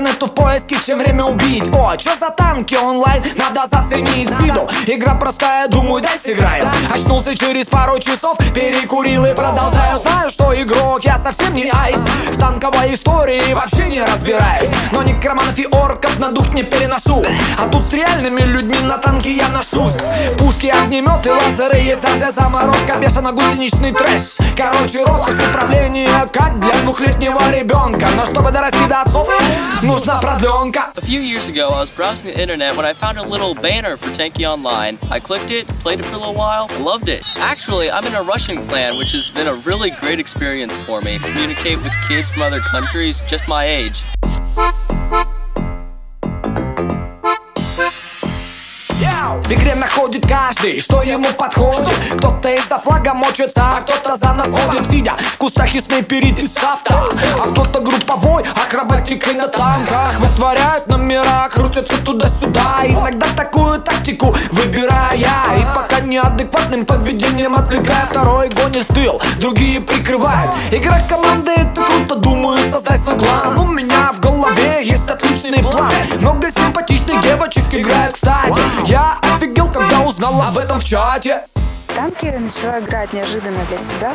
интернету в поиске, чем время убить. О, чё за танки онлайн, надо заценить с виду. Игра простая, думаю, дай сыграем. Очнулся через пару часов, перекурил и продолжаю. Знаю, что игрок, я совсем не айс. В танковой истории вообще не разбираюсь. Но некроманов и орков на дух не переношу. А тут с реальными людьми на танке я ношусь. Пушки, огнеметы, лазеры, есть даже заморозка. Бешено-гусеничный трэш. Короче, роскошь управления, как для двухлетнего ребенка. Но чтобы дорасти до отцов, нужна продленка. A few years ago, I was browsing the internet when I found a little banner for Tanky Online. I clicked it, played it for a little while, and loved it. Actually, I'm in a Russian clan, which has been a really great experience for me. Communicate with kids from other countries, just my age. В игре находит каждый, что ему подходит. Кто-то из-за флага мочится, а кто-то за нас ходит, сидя в кустах и снайперит из шафта. А кто-то групповой, акробатикой на танках вытворяют номера, крутятся туда-сюда. Иногда такую тактику выбирая, и пока неадекватным поведением отвлекая, второй гонит в тыл, другие прикрывают. Игра команды — это круто, думаю, создать свой клан. У меня в голове есть отличный план. Много симпатичных девочек играют, кстати. Я офигел, когда узнал об этом в чате. Танки начала играть неожиданно для себя.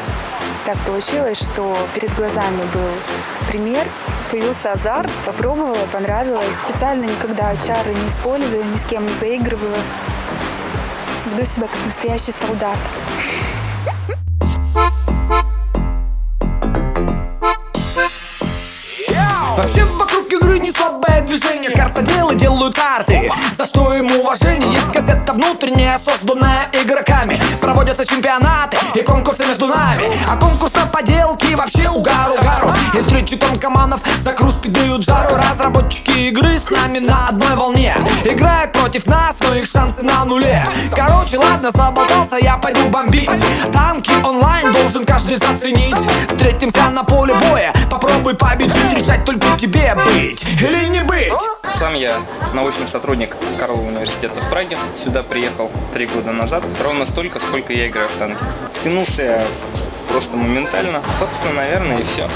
Так получилось, что перед глазами был пример, появился азарт, попробовала, понравилось. Специально никогда чары не использую, ни с кем не заигрываю. Веду себя как настоящий солдат. Вообще вокруг игры не слабое движение. Картоделы делают карты, за что им уважение. Есть газета внутренняя, созданная игроками. Проводятся чемпионаты и конкурсы между нами. А конкурс на поделки вообще угару. Из встречи тонкоманов за кружки дают жару. Разработчики игры с нами на одной волне. Играют против нас, но их шансы на нуле. Короче, ладно, заболтался, я пойду бомбить. Танки онлайн должен каждый заценить. Встретимся на поле боя, попробуй победить. Решать только тебе быть или не быть. Сам я научный сотрудник Карлова университета в Праге. Сюда приехал 3 года назад. Ровно столько, сколько я играю в танки. Втянулся я просто моментально. Собственно, наверное, и все.